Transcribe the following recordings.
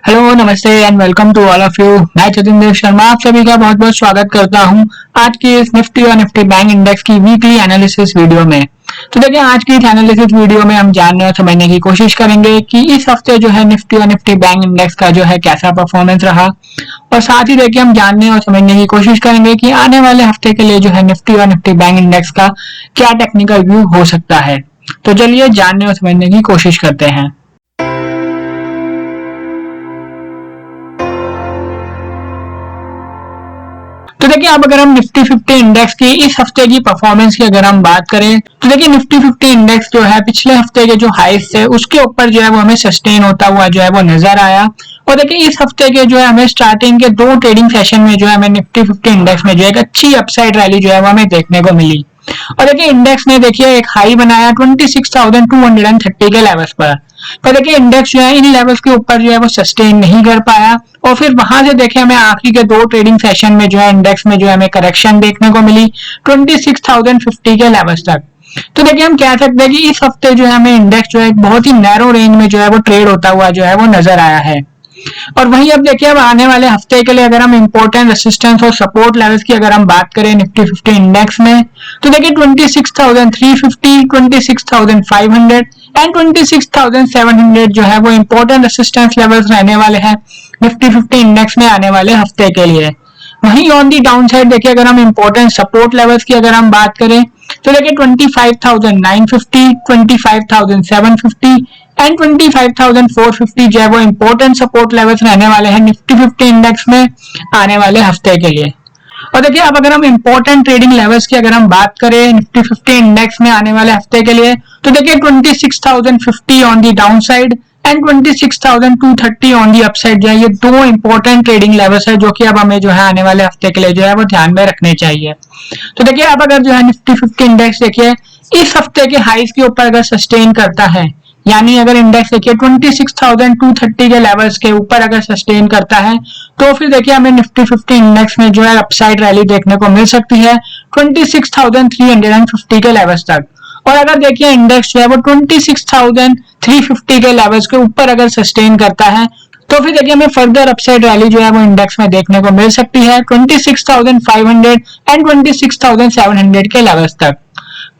Hello नमस्ते and welcome to all of you. मैं जतिन शर्मा आप सभी का बहुत बहुत स्वागत करता हूं आज की इस निफ्टी और निफ्टी बैंक इंडेक्स की वीकली एनालिसिस वीडियो में। तो देखिए आज की इस एनालिसिस वीडियो में हम जानने और समझने की कोशिश करेंगे कि इस हफ्ते जो है निफ्टी और निफ्टी बैंक इंडेक्स का जो है कैसा परफॉर्मेंस रहा, और साथ ही देखिए हम जानने और समझने की कोशिश करेंगे कि आने वाले हफ्ते के लिए जो है निफ्टी और निफ्टी बैंक इंडेक्स का क्या टेक्निकल व्यू हो सकता है। तो चलिए जानने और समझने की कोशिश करते हैं। तो देखिए अब अगर हम निफ्टी 50 इंडेक्स की इस हफ्ते की परफॉर्मेंस की अगर हम बात करें तो देखिए निफ्टी 50 इंडेक्स जो है पिछले हफ्ते के जो हाइस थे उसके ऊपर जो है वो हमें सस्टेन होता हुआ जो है वो नजर आया। और देखिए इस हफ्ते के जो है हमें स्टार्टिंग के दो ट्रेडिंग सेशन में जो है हमें निफ्टी 50 इंडेक्स में जो है एक अच्छी अपसाइड रैली जो है वो हमें देखने को मिली। और देखिए इंडेक्स ने देखिए एक हाई बनाया 26,230 के लेवल्स पर देखिए इंडेक्स जो है इन लेवल्स के ऊपर जो है वो सस्टेन नहीं कर पाया, और फिर वहां से देखिए हमें आखिरी के दो ट्रेडिंग सेशन में जो है इंडेक्स में जो है हमें करेक्शन देखने को मिली 26,050 के लेवल्स तक। तो देखिए हम कह सकते हैं कि इस हफ्ते जो है हमें इंडेक्स जो है बहुत ही नैरो रेंज में जो है वो ट्रेड होता हुआ जो है वो नजर आया है। और वहीं अब देखिए अब आने वाले हफ्ते के लिए अगर हम इंपॉर्टेंट रेसिस्टेंस और सपोर्ट लेवल्स की अगर हम बात करें निफ्टी 50 इंडेक्स में तो देखिए 26,350, 26,500 एंड 26,700 जो है वो इंपॉर्टेंट रेसिस्टेंस लेवल्स रहने वाले हैं निफ्टी 50 इंडेक्स में आने वाले हफ्ते के लिए। वहीं ऑन दी डाउन साइड देखिए अगर हम इंपॉर्टेंट सपोर्ट लेवल्स की अगर हम बात करें तो देखिए 25,950, 25,750 एंड 25,450 जो है वो इंपॉर्टेंट सपोर्ट लेवल्स रहने वाले हैं निफ्टी 50 इंडेक्स में आने वाले हफ्ते के लिए। और देखिए अब अगर हम इंपॉर्टेंट ट्रेडिंग लेवल्स की अगर हम बात करें निफ्टी 50 इंडेक्स में आने वाले हफ्ते के लिए तो देखिए 26,050 on the down side and 26,230 on the upside जो है ये दो इंपॉर्टेंट ट्रेडिंग लेवल्स है जो कि अब हमें जो है आने वाले हफ्ते के लिए जो है वो ध्यान में रखने चाहिए। तो देखिए अब अगर जो है निफ्टी 50 इंडेक्स देखिए इस हफ्ते के हाइस के ऊपर अगर सस्टेन करता है, यानी अगर इंडेक्स देखिए 26,230 के लेवल्स के ऊपर अगर सस्टेन करता है तो फिर देखिए हमें निफ्टी 50 इंडेक्स में जो है अपसाइड रैली देखने को मिल सकती है 26,350 के लेवल्स तक। और अगर देखिए इंडेक्स जो है वो 26,350 के लेवल्स के ऊपर अगर सस्टेन करता है तो फिर देखिए हमें फर्दर अपसाइड रैली जो है वो इंडेक्स में देखने को मिल सकती है 26,500 एंड 26,700 के लेवल्स तक।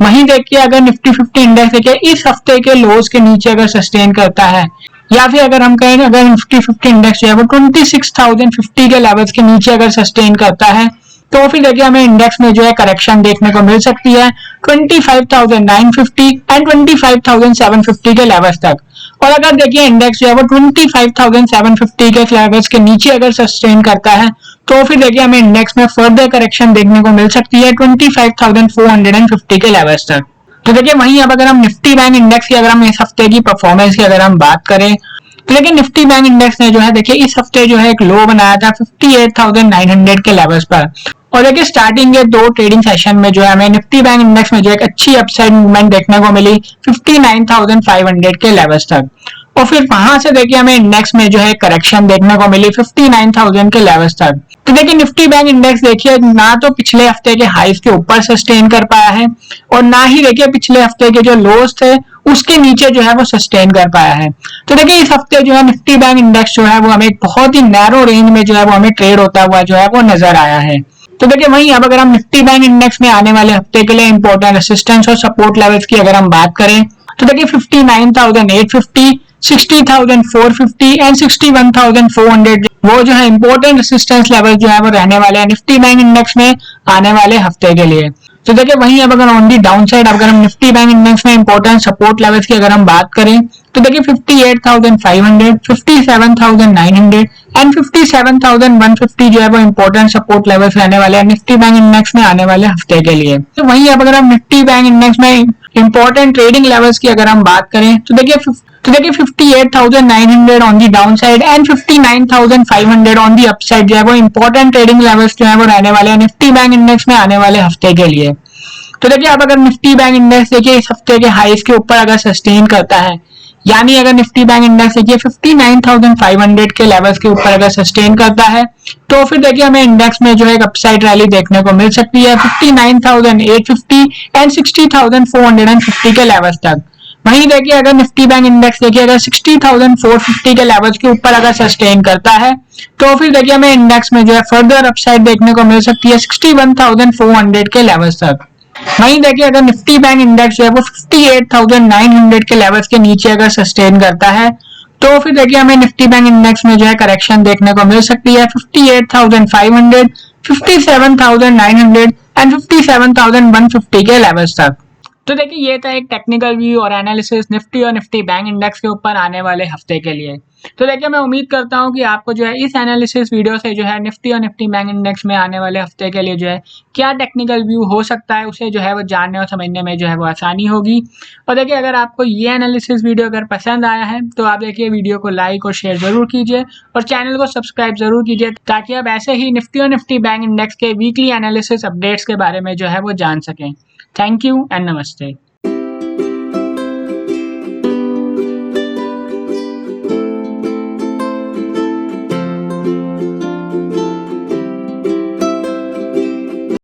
वहीं देखिए अगर निफ्टी 50 इंडेक्स देखिए इस हफ्ते के लोज के नीचे अगर सस्टेन करता है, या फिर अगर हम कहें अगर निफ्टी 50 इंडेक्स जो है वो 26,050 के लेवल्स के नीचे अगर सस्टेन करता है तो फिर देखिए हमें इंडेक्स में जो है करेक्शन देखने को मिल सकती है 25,950 एंड 25,750 के लेवल्स तक। और अगर देखिए इंडेक्स जो है वो 25,750 के लेवल्स के नीचे अगर सस्टेन करता है तो फिर देखिए हमें इंडेक्स में फर्दर करेक्शन देखने को मिल सकती है 25,450 के लेवल्स तक। तो देखिए वहीं अब अगर हम निफ्टी बैंक इंडेक्स की अगर हम इस हफ्ते की परफॉर्मेंस की अगर हम बात करें तो देखिए निफ्टी बैंक इंडेक्स ने जो है देखिए इस हफ्ते जो है एक लो बनाया था 58,900 के लेवल्स पर। और देखिए स्टार्टिंग के दो ट्रेडिंग सेशन में जो है हमें निफ्टी बैंक इंडेक्स में जो एक अच्छी अपसाइड मूवमेंट देखने को मिली 59,500 के लेवल्स तक, और फिर वहां से देखिए हमें इंडेक्स में जो है करेक्शन देखने को मिली 59,000 के लेवल्स तक। तो देखिए निफ्टी बैंक इंडेक्स देखिए ना तो पिछले हफ्ते के हाइस के ऊपर सस्टेन कर पाया है और ना ही देखिए पिछले हफ्ते के जो लोस थे उसके नीचे जो है वो सस्टेन कर पाया है। तो देखिए इस हफ्ते जो है निफ्टी बैंक इंडेक्स जो है वो हमें बहुत ही नैरो रेंज में जो है वो हमें ट्रेड होता हुआ जो है वो नजर आया है। तो देखिए वहीं अब अगर हम निफ्टी बैंक इंडेक्स में आने वाले हफ्ते के लिए इंपॉर्टेंट रेसिस्टेंस और सपोर्ट लेवल्स की अगर हम बात करें तो देखिए 59,850, 60,450 एंड 61,400 वो जो है इंपॉर्टेंट रेसिस्टेंस लेवल जो है वो रहने वाले हैं निफ्टी बैंक इंडेक्स में आने वाले हफ्ते के लिए। तो देखिए वहीं अब अगर ऑन दी डाउन साइड अगर हम निफ्टी बैंक इंडेक्स में इंपॉर्टेंट सपोर्ट लेवल्स की अगर हम बात करें तो देखिए 58,500, 57,900 एंड 57,150 जो है वो इंपॉर्टेंट सपोर्ट लेवल्स रहने वाले हैं निफ्टी बैंक इंडेक्स में आने वाले हफ्ते के लिए। तो वहीं अब अगर हम निफ्टी बैंक इंडेक्स में इंपॉर्टेंट ट्रेडिंग लेवल्स की अगर हम बात करें तो देखिए 58,900 on the down side and 59,500 on the upside जो है वो इंपॉर्टेंट ट्रेडिंग लेवल्स जो है वो रहने वाले हैं निफ्टी बैंक इंडेक्स में आने वाले हफ्ते के लिए। तो देखिए अब अगर निफ्टी बैंक इंडेक्स देखिए इस हफ्ते के हाइस के ऊपर अगर सस्टेन करता है, यानी अगर निफ्टी बैंक इंडेक्स देखिए 59,500 के लेवल्स के ऊपर अगर सस्टेन करता है तो फिर देखिए हमें इंडेक्स में जो है एक अपसाइड रैली देखने को मिल सकती है 59,850 एंड 60,450 के लेवल्स तक। वहीं देखिए अगर निफ्टी बैंक इंडेक्स देखिए अगर 60,450 के लेवल्स के ऊपर अगर सस्टेन करता है तो फिर देखिए हमें इंडेक्स में जो है फर्दर अपसाइड देखने को मिल सकती है 61,400 के लेवल्स तक। वहीं देखिए अगर निफ्टी बैंक इंडेक्स जो है वो 58,900 के लेवल्स के नीचे अगर सस्टेन करता है तो फिर देखिए हमें निफ्टी बैंक इंडेक्स में जो है करेक्शन देखने को मिल सकती है 58,500, 57,900 एंड 57,150 के लेवल्स तक। तो देखिए ये था एक टेक्निकल व्यू और एनालिसिस निफ्टी और निफ्टी बैंक इंडेक्स के ऊपर आने वाले हफ्ते के लिए। तो देखिए मैं उम्मीद करता हूँ कि आपको जो है इस एनालिसिस वीडियो से जो है निफ्टी और निफ्टी बैंक इंडेक्स में आने वाले हफ्ते के लिए जो है क्या टेक्निकल व्यू हो सकता है उसे जो है वो जानने और समझने में जो है वो आसानी होगी। और देखिए अगर आपको ये एनालिसिस वीडियो अगर पसंद आया है तो आप देखिए वीडियो को लाइक और शेयर जरूर कीजिए और चैनल को सब्सक्राइब जरूर कीजिए ताकि आप ऐसे ही निफ्टी और निफ्टी बैंक इंडेक्स के वीकली एनालिसिस अपडेट्स के बारे में जो है वो जान सकें। थैंक यू एंड नमस्ते।